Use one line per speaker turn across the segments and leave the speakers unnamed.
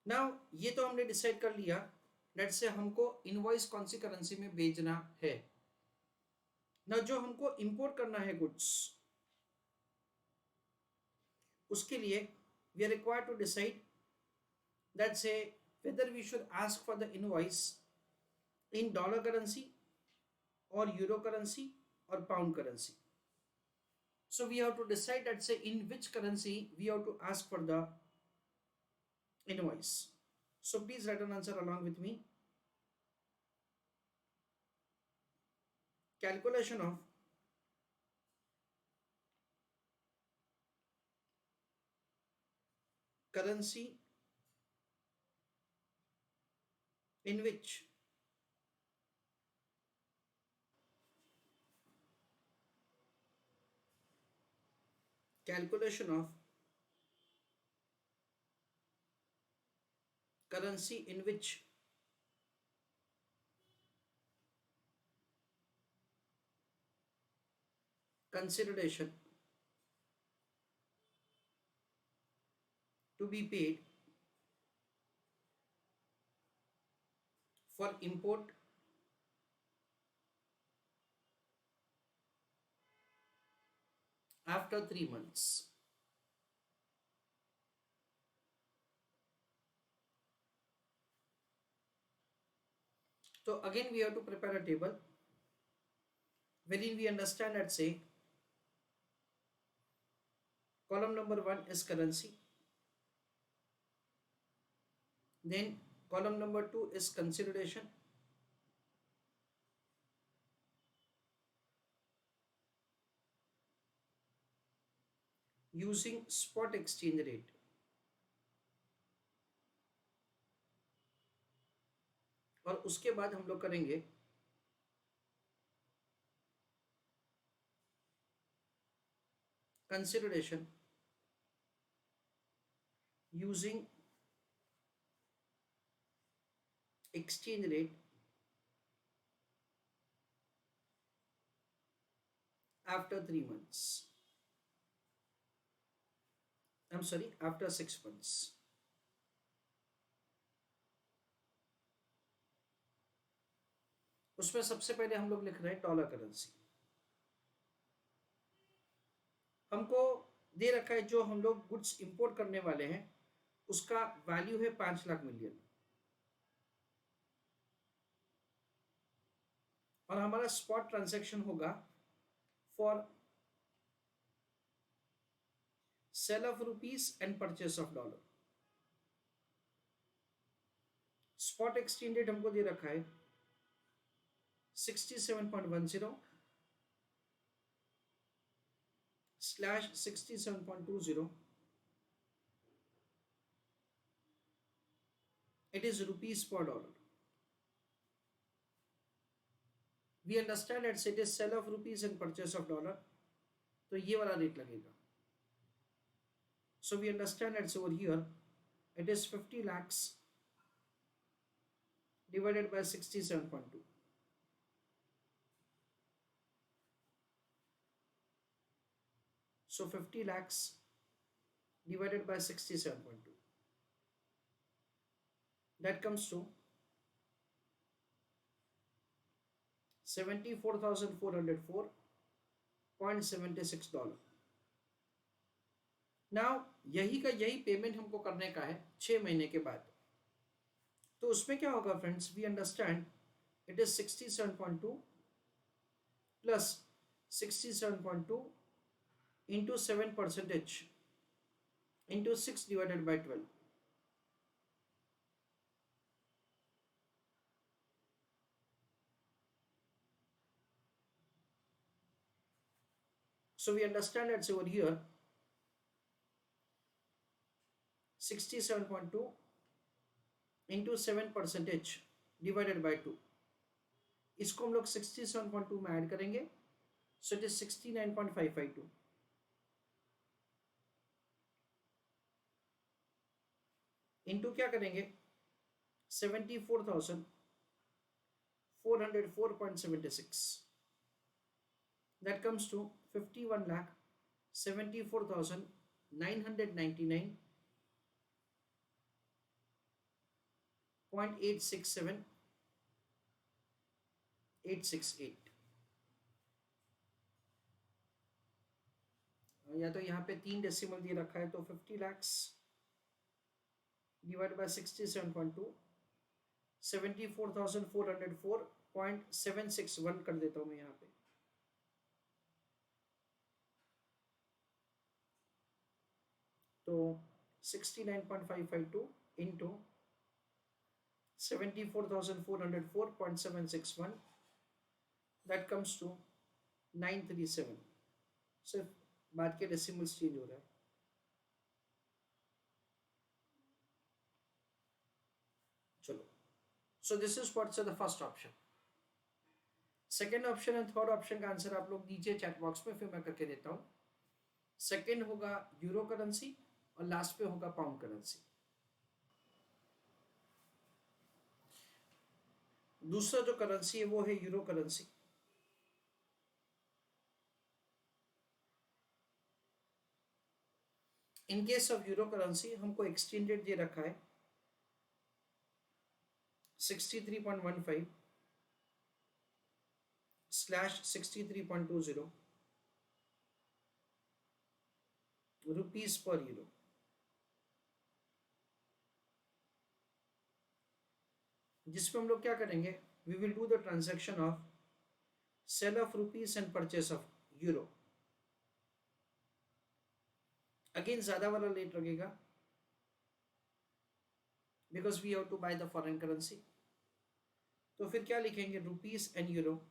Now ये तो हमने डिसाइड कर लिया, लेट्स से हमको इनवॉइस कौन सी करेंसी में भेजना है। ना जो हमको इंपोर्ट करना है गुड्स, उसके लिए we are required to decide that say whether we should ask for the invoice in dollar currency or euro currency or pound currency. So we have to decide that say in which currency we have to ask for the invoice. So please write an answer along with me. Calculation of currency in which calculation of currency in which consideration to be paid for import after 3 months. So again we have to prepare a table wherein we understand that say column number 1 is currency, then column number 2 is consideration, using spot exchange rate, और उसके बाद हम लोग करेंगे consideration using exchange rate after 3 months. I'm sorry, after 6 months. उसमें सबसे पहले हम लोग लिख रहे हैं डॉलर करेंसी। हमको दे रखा है जो हम लोग गुड्स इंपोर्ट करने वाले हैं उसका वैल्यू है 5 लाख मिलियन, और हमारा स्पॉट ट्रांजैक्शन होगा for sale of rupees and purchase of dollar. Spot exchange rate हमको दे रखा है 67.10 slash 67.20, it is rupees per dollar. We understand that it is sell of rupees and purchase of dollar, तो ये वाला rate लगेगा। So we understand that over here it is 50 lakhs divided by 67.2. So 50 lakhs divided by 67.2, that comes to $74,404.76। Now यही का यही payment हमको करने का है 6 महीने के बाद। तो उसमें क्या होगा friends, we understand it is 67.2 plus 67.2 into 7% into 6 divided by 12। So we understand that over here 67.2 into 7% divided by 2, इसको हम लोग 67.2 में ऐड करेंगे, सो इट इज 69.552। इंटू क्या करेंगे 74,404.76, that comes to 51,74,999 0.867868, या तो यहाँ पे 3 डेसिमल दे रखा है, तो 50 lakhs डिवाइड बाय 67.2, 74,404.761 कर देता हूँ मैं यहाँ पे। तो 69.552 इंटू 74,404.761, दैट कम्स टू 937। सिर्फ बाद के डेसिमल्स चेंज हो रहा है। चलो, so this is what's the first option. Second option and third option का आंसर आप लोग दीजिए चैट बॉक्स में, फिर मैं करके देता हूँ। सेकेंड होगा यूरो करेंसी और लास्ट पे होगा पाउंड करेंसी। दूसरा जो करेंसी है वो है euro currency. In case of euro currency हमको एक्सचेंज रेट दे रखा है 63.15 / 63.20 रुपीस पर यूरो। जिसमें हम लोग क्या करेंगे, we will do the transaction of sale of rupees and purchase of euro. Again ज्यादा वाला रेट लगेगा because we have to buy the foreign currency. तो फिर क्या लिखेंगे, rupees and euro,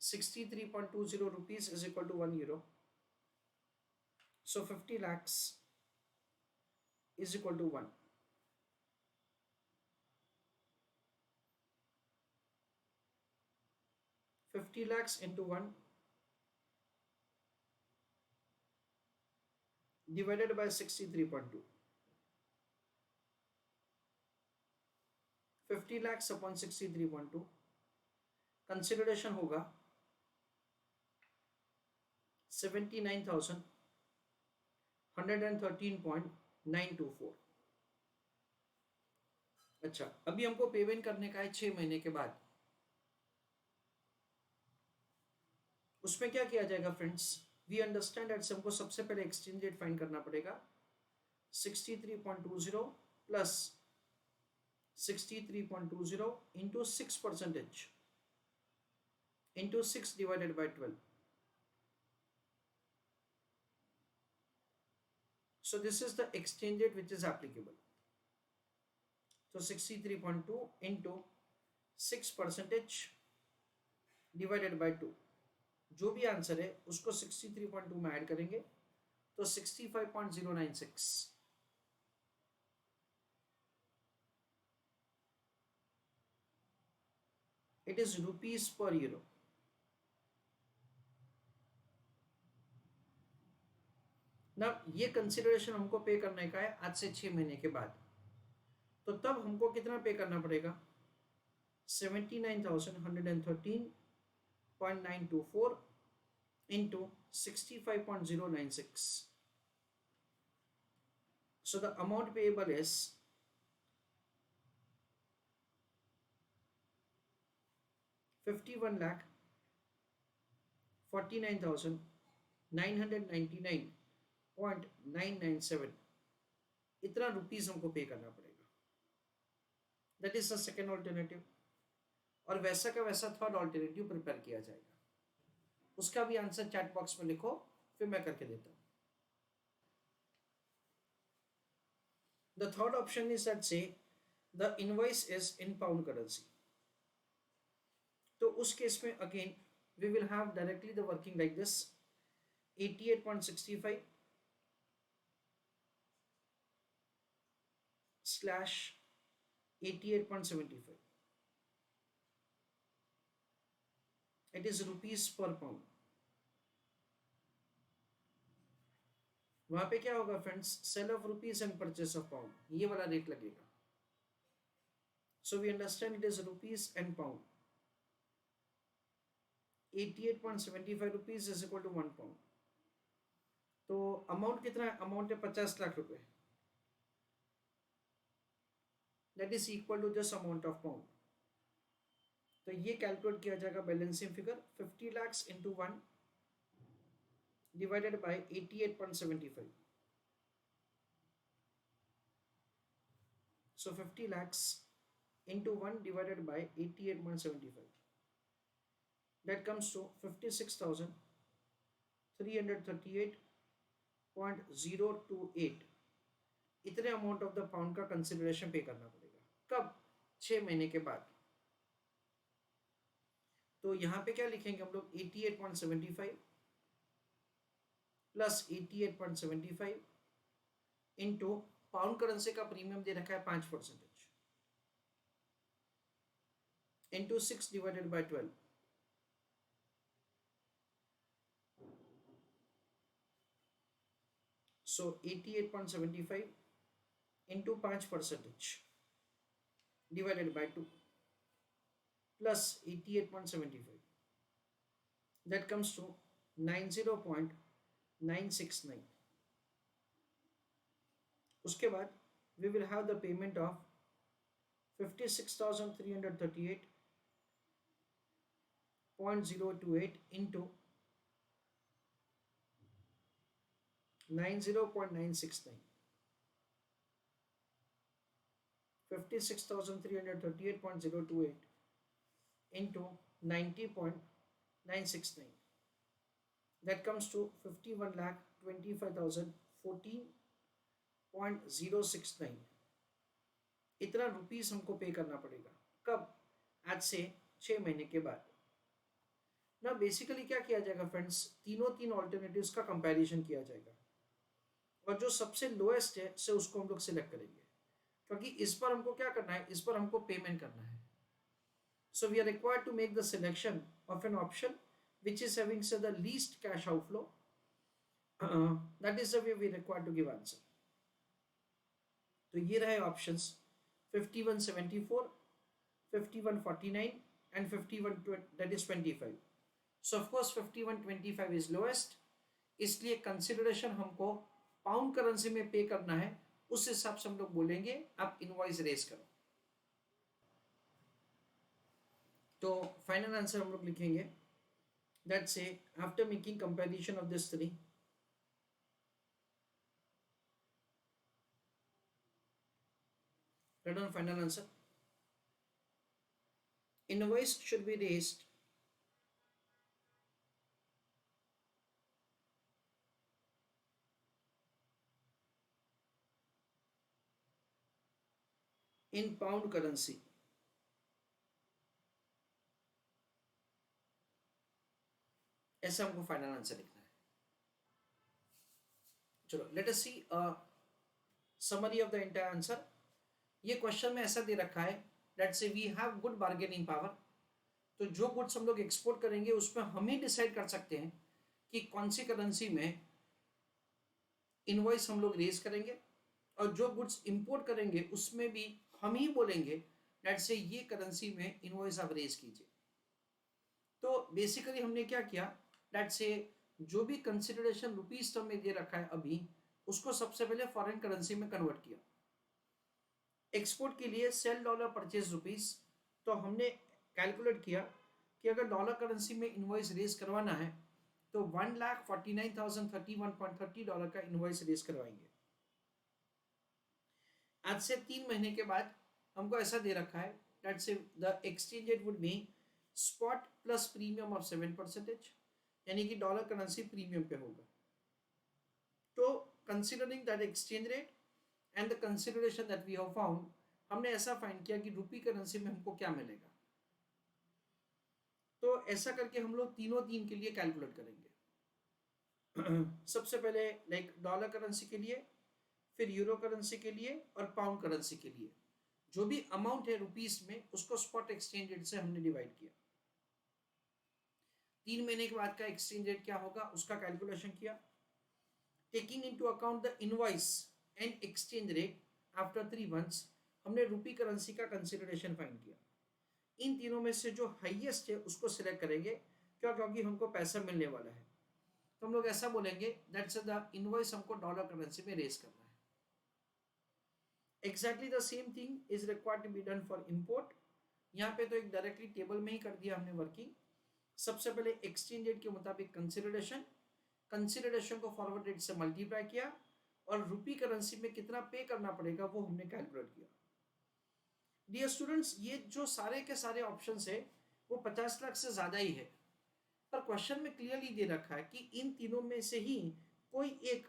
₹63.20 is equal to €1. So 50 lakhs is equal to 1. 50 lakhs into 1 divided by 63.2. 50 lakhs upon 63.2, consideration होगा 79,113.924। अच्छा, अभी हमको पेमेंट करने का है 6 महीने के बाद। उसमें क्या किया जाएगा फ्रेंड्स, वी अंडरस्टैंड दैट हमको सबसे पहले एक्सचेंज रेट फाइंड करना पड़ेगा। 63.20 plus 63.20 into 6% into 6 divided by 12। So this is the exchange rate which is applicable. So 63.2 into 6% divided by 2, जो भी आंसर है उसको 63.2 में ऐड करेंगे तो 65.096। इट इज रुपीस पर यूरो। ना ये कंसिडरेशन हमको पे करने का है आज से 6 महीने के बाद। तो तब हमको कितना पे करना पड़ेगा, 79,113.924 into 65.096. So the amount payable is 51,49,999.997। इतना रुपीस हमको पे करना पड़ेगा। That is the second alternative. और वैसा का वैसा थर्ड ऑल्टरनेटिव प्रिपेयर किया जाएगा। उसका भी आंसर चैट बॉक्स में लिखो, फिर मैं करके देता हूं। The third option is that say the invoice is in pound currency. तो उस केस में again we will have directly the working like this, 88.65 / 88.75. It is rupees per pound. वहां पे क्या होगा friends, sale of rupees and purchase of pound, ये वाला rate लगेगा। So we understand it is rupees and pound. 88.75 rupees is equal to 1 pound. तो amount कितना है? अमाउंट है 50 लाख रुपए, that is equal to this amount of pound. तो ये कैलकुलेट किया जाएगा balancing figure 50 lakhs into 1 divided by 88.75। So 50 lakhs into 1 divided by 88.75. That comes to 56,338.028. इतने अमाउंट ऑफ द पाउंड का कंसिडरेशन पे करना पड़ेगा। कब? 6 महीने के बाद। तो यहाँ पे क्या लिखेंगे हम लोग? 88.75 प्लस 88.75 इंटू पाउंड करेंसी का प्रीमियम दे रखा है 5% into 6 divided by 12। So 88.75 into 5% divided by 2 plus 88.75, that comes to 90.969. उसके बाद we will have the payment of 56,338.028 into 90.969. 56,338.028 into 90.969. That comes to 51,25,014.069. इतना रुपीस हमको पे करना पड़ेगा। कब? आज से 6 महीने के बाद ना। बेसिकली क्या किया जाएगा फ्रेंड्स? तीन ऑल्टरनेटिव्स का कंपैरिजन किया जाएगा और जो सबसे लोएस्ट है से उसको हम लोग सिलेक्ट करेंगे, क्योंकि इस पर हमको क्या करना है? इस पर हमको पेमेंट करना है। So we are required to make the selection of an option which is having say the least cash outflow. That is the way we require to give answer. तो ये रहे options 5174, 5149 and 51, that is 25. So of course 5125 is lowest, इसलिए consideration हमको pound currency में पे करना है। उस हिसाब से हम लोग बोलेंगे आप इनवॉइस रेज करो। तो फाइनल आंसर हम लोग लिखेंगे that say after making comparison of this three, write down final answer. Invoice should be raised in pound currency. ऐसा हमको फाइनल आंसर लिखना है। चलो let us see summary of the entire answer. ये question में ऐसा दे रखा है that say we have good bargaining power. तो जो गुड्स हम लोग एक्सपोर्ट करेंगे उसमें हम ही डिसाइड कर सकते हैं कि कौन सी करेंसी में इनवॉइस हम लोग रेज करेंगे, और जो गुड्स इंपोर्ट करेंगे उसमें भी हम ही बोलेंगे दैट से ये करेंसी में इनवॉइस आप रेज कीजिए। तो बेसिकली हमने क्या किया दैट से जो भी कंसिडरेशन रुपीस टर्म में दे रखा है अभी, उसको सबसे पहले फॉरेन करेंसी में कन्वर्ट किया। एक्सपोर्ट के लिए सेल डॉलर परचेज रुपीस, तो हमने कैलकुलेट किया कि अगर डॉलर करेंसी में इनवॉइस रेज करवाना है तो 1,49,031.30 डॉलर का इनवॉइस रेज करवाएंगे। आज से 3 महीने के बाद हमको ऐसा दे रखा है that say the exchange rate would be spot plus premium of 7%, यानी कि डॉलर करेंसी प्रीमियम पे होगा। तो considering that exchange rate and the consideration that we have found, हमने ऐसा फाइंड किया कि रुपी करेंसी में हमको क्या मिलेगा। तो ऐसा करके हम लोग तीन के लिए कैलकुलेट करेंगे। सबसे पहले लाइक डॉलर करेंसी के लिए, फिर यूरो करेंसी के लिए और पाउंड करेंसी के लिए जो भी अमाउंट है रुपीस में उसको स्पॉट एक्सचेंज रेट से हमने डिवाइड किया। 3 महीने के बाद का एक्सचेंज रेट क्या होगा उसका कैलकुलेशन किया, taking into account the invoice and exchange rate after 3 months हमने रुपी करेंसी का कंसिडरेशन फाइंड किया। इन तीनों में से जो हाईएस्ट है उसको सिलेक्ट करेंगे, क्यों? क्योंकि हमको पैसा मिलने वाला है। तो हम लोग ऐसा बोलेंगे दैट्स द इनवॉइस हमको डॉलर करेंसी में रेज करना है। Exactly the same thing is required to be done for import. यहाँ पे तो एक डायरेक्टली टेबल में ही कर दिया हमने वर्किंग। सबसे पहले एक्सचेंज रेट के मुताबिक कंसिडरेशन को फॉरवर्ड रेट से मल्टीप्लाई किया और रुपी करेंसी में कितना पे करना पड़ेगा वो हमने कैलकुलेट किया। डियर स्टूडेंट्स, ये जो सारे के सारे ऑप्शंस है वो 50 लाख से ज़्यादा ही है, पर क्वेश्चन में क्लियरली दे रखा है कि इन तीनों में से ही कोई एक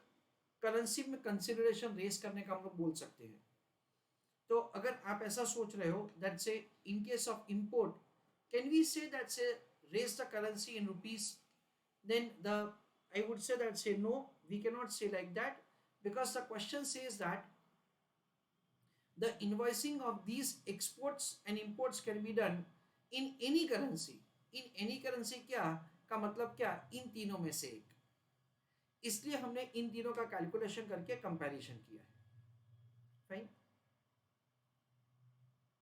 करेंसी में कंसिडरेशन रेस करने का हम लोग बोल सकते हैं। तो अगर आप ऐसा सोच रहे हो that say in case of import can we say that say raise the currency in rupees, then I would say that say no, we cannot say like that, because the question says that the invoicing of these exports and imports can be done in any currency। in any currency क्या का मतलब क्या, इन तीनों में से एक, इसलिए हमने इन तीनों का कैलकुलेशन करके कंपैरिजन किया है। फाइन।